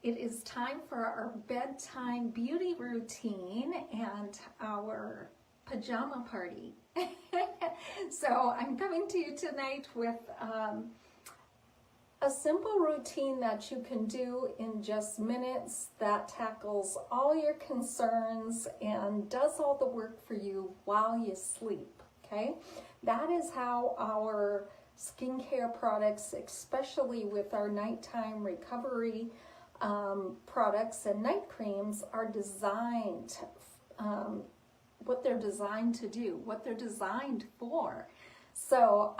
It is time for our bedtime beauty routine and our pajama party. So I'm coming to you tonight with a simple routine that you can do in just minutes that tackles all your concerns and does all the work for you while you sleep, okay? That is how our skincare products, especially with our nighttime recovery products and night creams, are designed, what they're designed to do, what they're designed for. So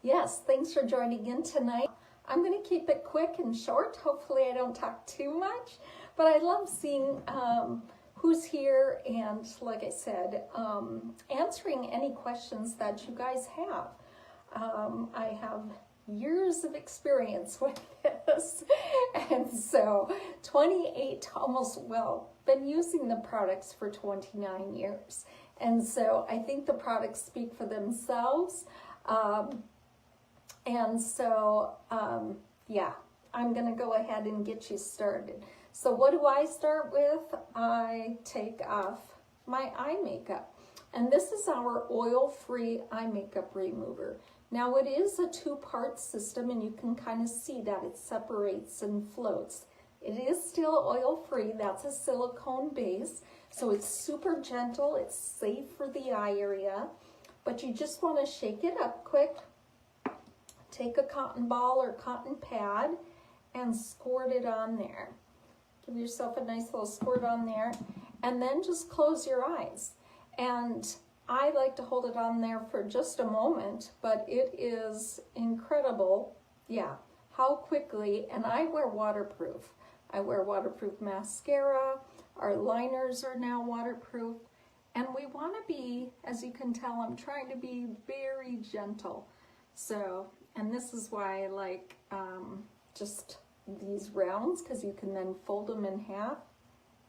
yes, thanks for joining in tonight. I'm going to keep it quick and short. Hopefully I don't talk too much, but I love seeing who's here and, like I said, answering any questions that you guys have. I have years of experience with this, and so 28, almost, well, been using the products for 29 years, and so I think the products speak for themselves. Yeah, I'm gonna go ahead and get you started. So what do I start with? I take off my eye makeup, and this is our oil-free eye makeup remover. Now it is a two-part system, and you can kind of see that it separates and floats. It is still oil-free. That's a silicone base, so it's super gentle. It's safe for the eye area, but you just want to shake it up quick. Take a cotton ball or cotton pad and squirt it on there. Give yourself a nice little squirt on there, and then just close your eyes. And I like to hold it on there for just a moment, but it is incredible, yeah, how quickly, and I wear waterproof. I wear waterproof mascara. Our liners are now waterproof, and we want to be, as you can tell, I'm trying to be very gentle. So, and this is why I like just these rounds, because you can then fold them in half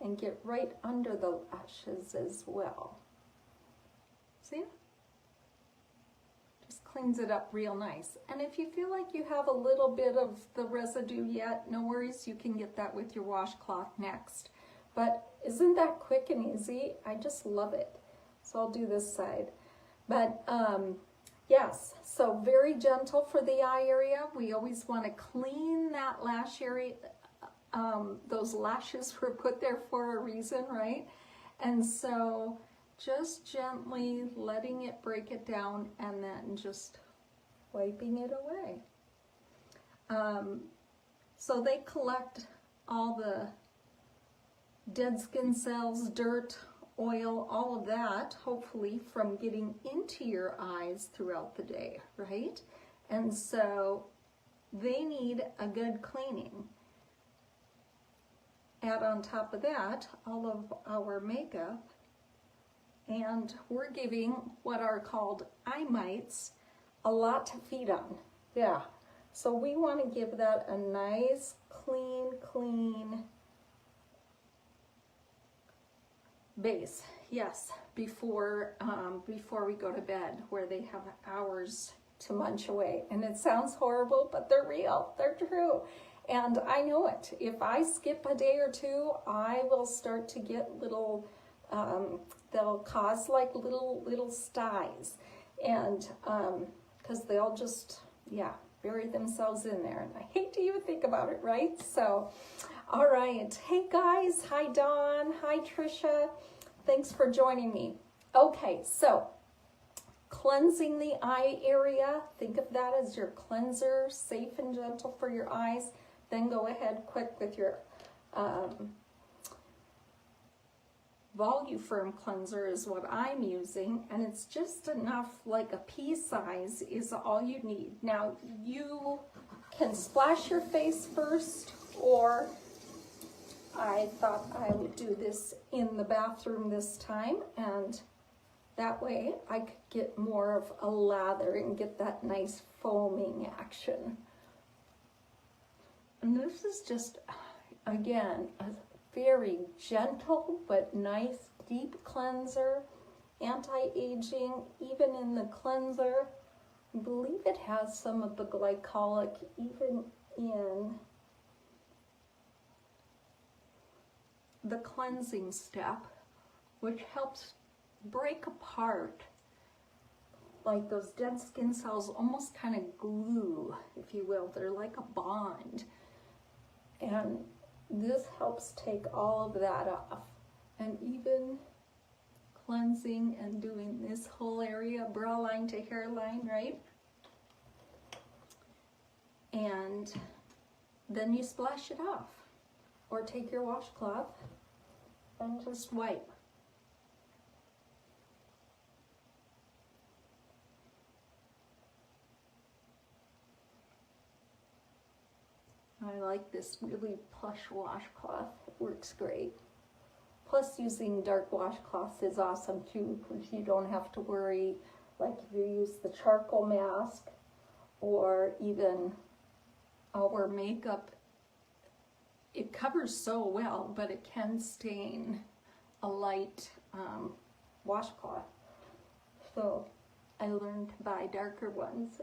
and get right under the lashes as well. See? Just cleans it up real nice. And if you feel like you have a little bit of the residue yet, no worries, you can get that with your washcloth next. But isn't that quick and easy? I just love it. So I'll do this side. But yes, so very gentle for the eye area. We always want to clean that lash area. Those lashes were put there for a reason, right? And so just gently letting it break it down and then just wiping it away. So they collect all the dead skin cells, dirt, oil, all of that, hopefully from getting into your eyes throughout the day, right? And so they need a good cleaning. Add on top of that all of our makeup, and we're giving what are called eye mites a lot to feed on. Yeah, so we want to give that a nice clean base, yes, before we go to bed, where they have hours to munch away. And it sounds horrible, but they're real, they're true. And I know it. If I skip a day or two, I will start to get little, they'll cause like little styes. And because they'll just, yeah, bury themselves in there. And I hate to even think about it, right? So, all right. Hey guys, hi Dawn, hi Trisha. Thanks for joining me. Okay, so cleansing the eye area. Think of that as your cleanser, safe and gentle for your eyes. Then go ahead quick with your Volufirm cleanser is what I'm using, and it's just enough, like a pea size is all you need. Now you can splash your face first, or I thought I would do this in the bathroom this time, and that way I could get more of a lather and get that nice foaming action. And this is just, again, a very gentle but nice deep cleanser, anti-aging, even in the cleanser. I believe it has some of the glycolic even in the cleansing step, which helps break apart like those dead skin cells, almost kind of glue, if you will. They're like a bond. And this helps take all of that off. And even cleansing and doing this whole area, brow line to hairline, right? And then you splash it off. Or take your washcloth and just wipe. I like this really plush washcloth. It works great. Plus, using dark washcloths is awesome too, because you don't have to worry, like if you use the charcoal mask or even our makeup, it covers so well, but it can stain a light washcloth. So I learned to buy darker ones.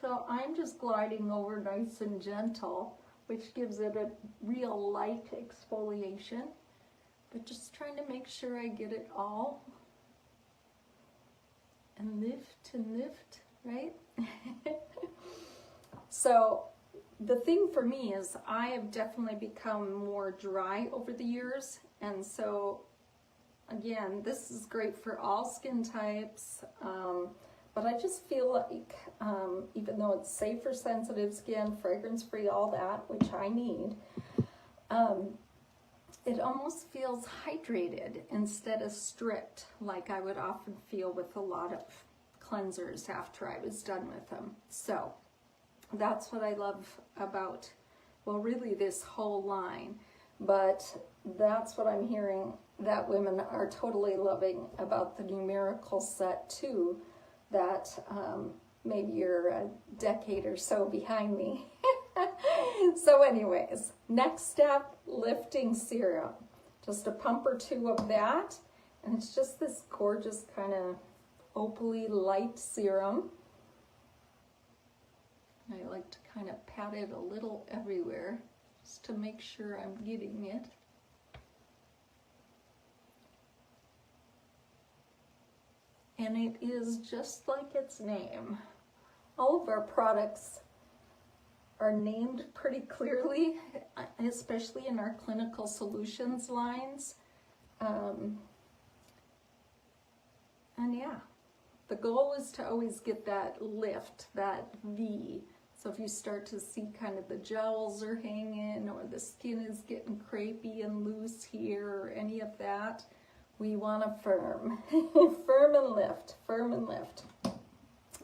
So I'm just gliding over nice and gentle, which gives it a real light exfoliation, but just trying to make sure I get it all. And lift, right? So the thing for me is I have definitely become more dry over the years, and so again, this is great for all skin types, but I just feel like even though it's safe for sensitive skin, fragrance free, all that, which I need, it almost feels hydrated instead of stripped, like I would often feel with a lot of cleansers after I was done with them. So that's what I love about, well, really this whole line, but that's what I'm hearing that women are totally loving about the numerical set too, that maybe you're a decade or so behind me. So anyways, next step, lifting serum. Just a pump or two of that, and it's just this gorgeous kind of opaly light serum. I like to kind of pat it a little everywhere just to make sure I'm getting it. And it is just like its name. All of our products are named pretty clearly, especially in our clinical solutions lines. And yeah, the goal is to always get that lift, that V. So if you start to see kind of the jowls are hanging or the skin is getting crepey and loose here or any of that, we want to firm. Firm and lift, firm and lift.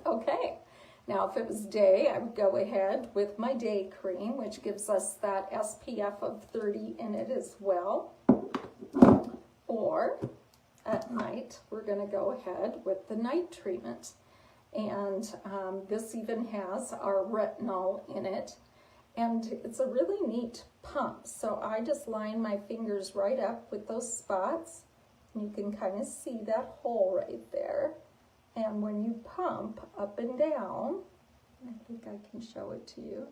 Okay, now if it was day, I would go ahead with my day cream, which gives us that SPF of 30 in it as well. Or at night, we're going to go ahead with the night treatment. And this even has our retinol in it. And it's a really neat pump. So I just line my fingers right up with those spots. And you can kind of see that hole right there. And when you pump up and down, I think I can show it to you.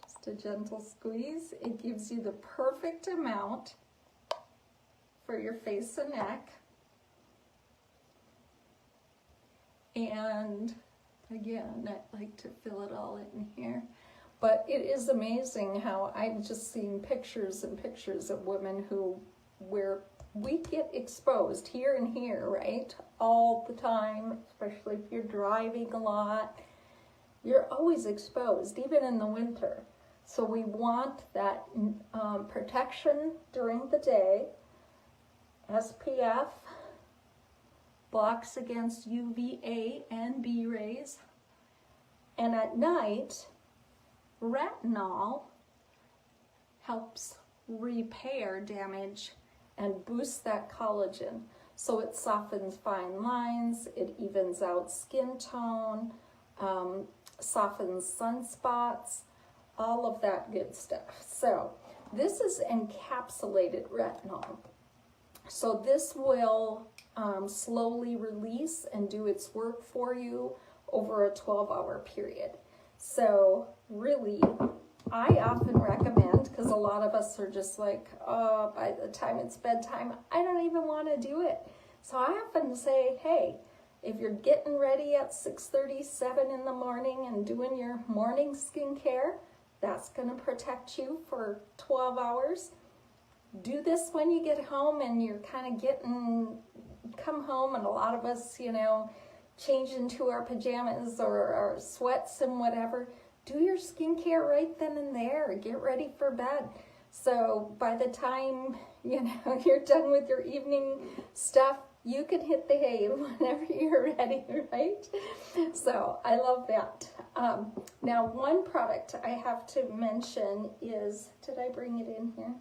Just a gentle squeeze. It gives you the perfect amount for your face and neck. And again, I like to fill it all in here. But it is amazing how I've just seen pictures and pictures of women where we get exposed here and here, right? All the time, especially if you're driving a lot. You're always exposed, even in the winter. So we want that protection during the day. SPF blocks against UVA and B rays. And at night, retinol helps repair damage and boosts that collagen. So it softens fine lines, it evens out skin tone, softens sunspots, all of that good stuff. So this is encapsulated retinol. So this will slowly release and do its work for you over a 12-hour period. So really, I often recommend, because a lot of us are just like, oh, by the time it's bedtime, I don't even want to do it. So I often say, hey, if you're getting ready at 6:37 in the morning and doing your morning skincare, that's going to protect you for 12 hours. Do this when you get home and you're kind of come home, and a lot of us, change into our pajamas or our sweats and whatever. Do your skincare right then and there. Get ready for bed. So by the time, you're done with your evening stuff, you can hit the hay whenever you're ready, right? So I love that. Now, one product I have to mention is, did I bring it in here?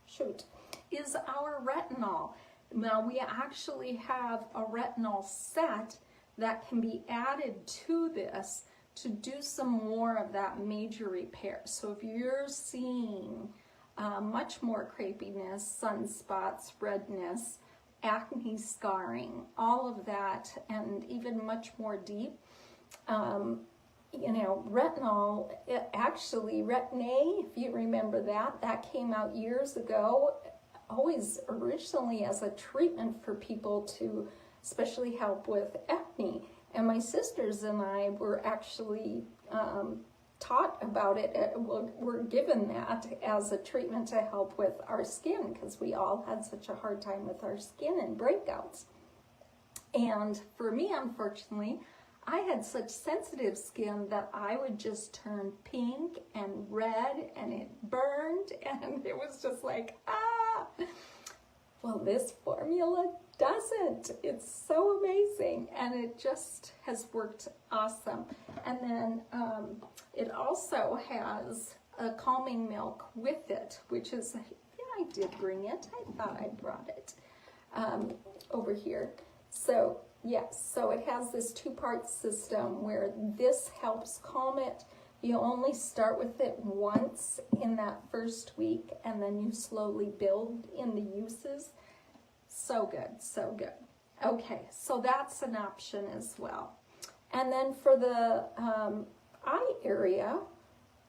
Shoot, is our retinol. Now, we actually have a retinol set that can be added to this to do some more of that major repair. So if you're seeing much more crepiness, sunspots, redness, acne scarring, all of that, and even much more deep, retinol, Retin-A, if you remember that came out years ago, always originally as a treatment for people to especially help with acne. And my sisters and I were actually taught about it, were given that as a treatment to help with our skin, because we all had such a hard time with our skin and breakouts. And for me, unfortunately, I had such sensitive skin that I would just turn pink and red, and it burned, and it was just like, ah! Well, this formula doesn't. It's so amazing, and it just has worked awesome. And then it also has a calming milk with it, which is, yeah, I did bring it. I thought I brought it over here. So yes, so it has this two-part system where this helps calm it. You only start with it once in that first week, and then you slowly build in the uses. So good, so good. Okay, so that's an option as well. And then for the eye area,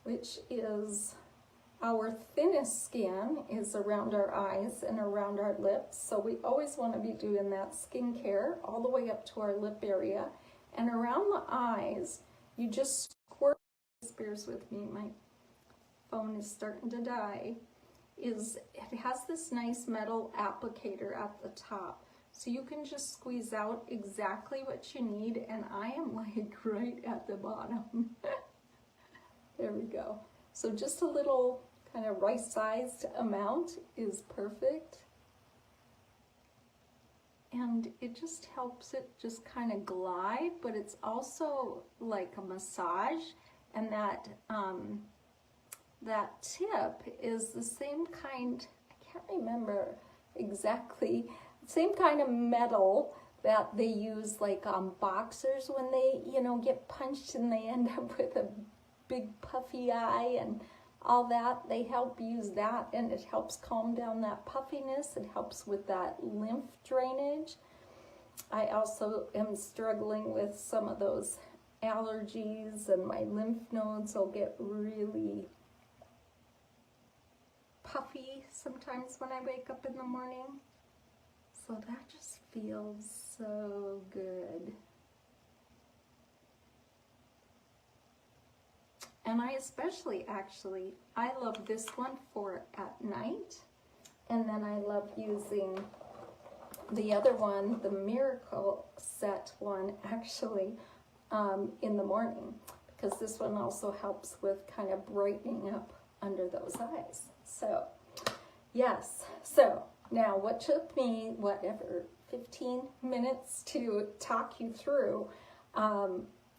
which is our thinnest skin, is around our eyes and around our lips. So we always want to be doing that skincare all the way up to our lip area. And around the eyes, you just squirt, bears with me, my phone is starting to die, it has this nice metal applicator at the top. So you can just squeeze out exactly what you need, and I am like right at the bottom. There we go. So just a little kind of right-sized amount is perfect. And it just helps it just kind of glide, but it's also like a massage, and that that tip is the same kind, I can't remember exactly, same kind of metal that they use like on boxers when they, get punched and they end up with a big puffy eye and all that. They help use that, and it helps calm down that puffiness. It helps with that lymph drainage. I also am struggling with some of those allergies, and my lymph nodes will get really puffy sometimes when I wake up in the morning. So that just feels so good. And I especially, I love this one for at night. And then I love using the other one, the Miracle Set one, in the morning, because this one also helps with kind of brightening up under those eyes. So, yes. So, now what took me, 15 minutes to talk you through,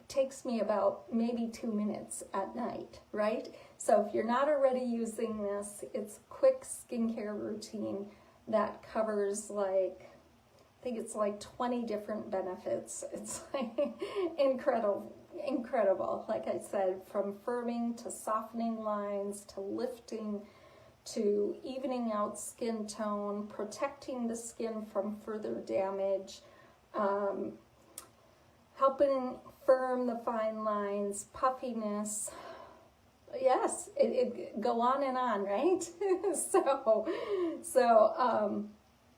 takes me about maybe 2 minutes at night, right? So if you're not already using this, it's a quick skincare routine that covers I think it's like 20 different benefits. It's like incredible. Like I said, from firming to softening lines to lifting to evening out skin tone, protecting the skin from further damage, helping firm the fine lines, puffiness, yes, it go on and on, right?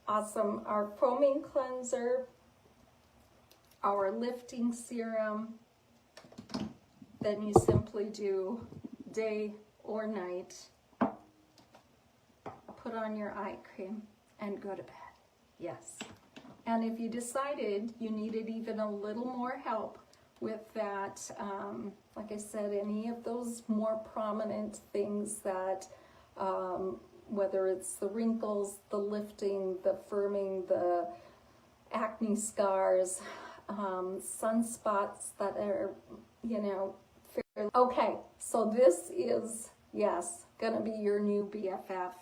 Awesome. Our foaming cleanser, our lifting serum, then you simply do day or night, put on your eye cream and go to bed. Yes. And if you decided you needed even a little more help with that, like I said, any of those more prominent things that, whether it's the wrinkles, the lifting, the firming, the acne scars, sunspots that are, you know, fairly. Okay, so this is, yes, gonna be your new BFF.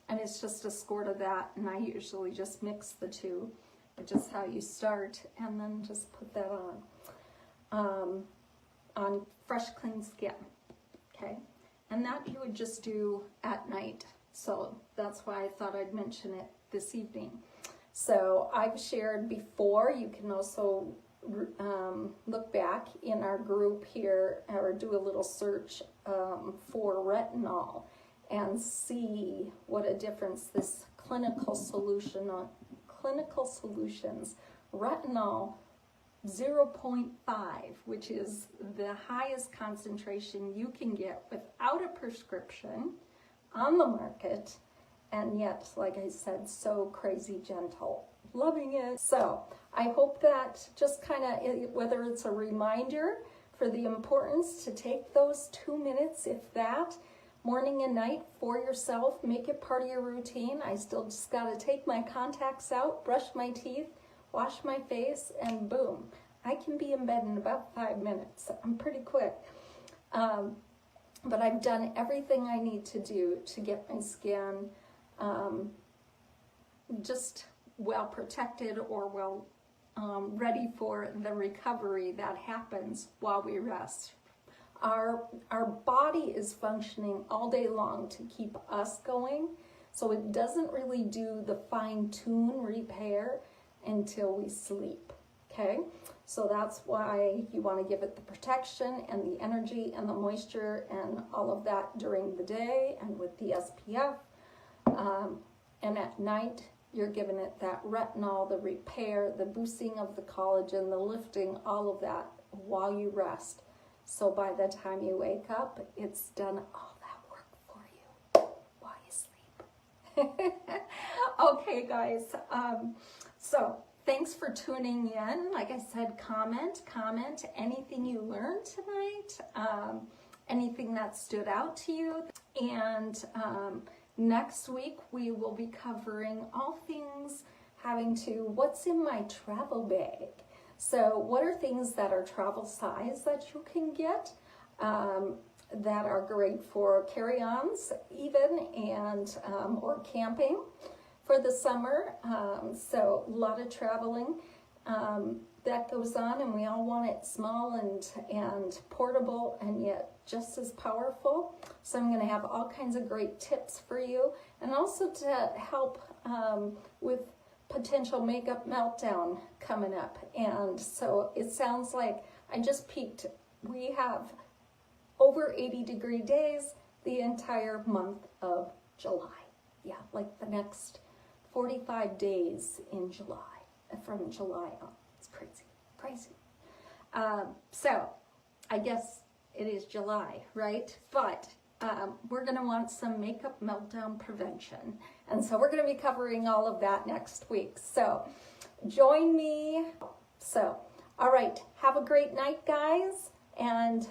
And it's just a squirt of that, and I usually just mix the two, which is how you start, and then just put that on fresh, clean skin, okay? And that you would just do at night, so that's why I thought I'd mention it this evening. So I've shared before, you can also look back in our group here, or do a little search for retinol, and see what a difference this clinical solutions, retinol 0.5, which is the highest concentration you can get without a prescription on the market, and yet, like I said, so crazy gentle. Loving it. So I hope that just kind of, whether it's a reminder for the importance to take those 2 minutes, if that, morning and night for yourself, make it part of your routine. I still just got to take my contacts out, brush my teeth, wash my face, and boom, I can be in bed in about 5 minutes. I'm pretty quick. But I've done everything I need to do to get my skin just well protected, or well ready for the recovery that happens while we rest. Our body is functioning all day long to keep us going, so it doesn't really do the fine-tune repair until we sleep, okay? So that's why you want to give it the protection and the energy and the moisture and all of that during the day and with the SPF. And at night, you're giving it that retinol, the repair, the boosting of the collagen, the lifting, all of that while you rest. So by the time you wake up, it's done all that work for you while you sleep. Okay, guys. So thanks for tuning in. Like I said, comment anything you learned tonight, anything that stood out to you. And next week, we will be covering all things having to what's in my travel bag. So what are things that are travel size that you can get that are great for carry-ons even, and or camping for the summer. So a lot of traveling that goes on, and we all want it small and portable and yet just as powerful. So I'm going to have all kinds of great tips for you, and also to help with potential makeup meltdown coming up. And so it sounds like I just peaked. We have over 80-degree days the entire month of July. Yeah, like the next 45 days in July, from July on. It's crazy. So I guess it is July, right? But we're going to want some makeup meltdown prevention. And so we're going to be covering all of that next week. So join me. So, all right, have a great night, guys. And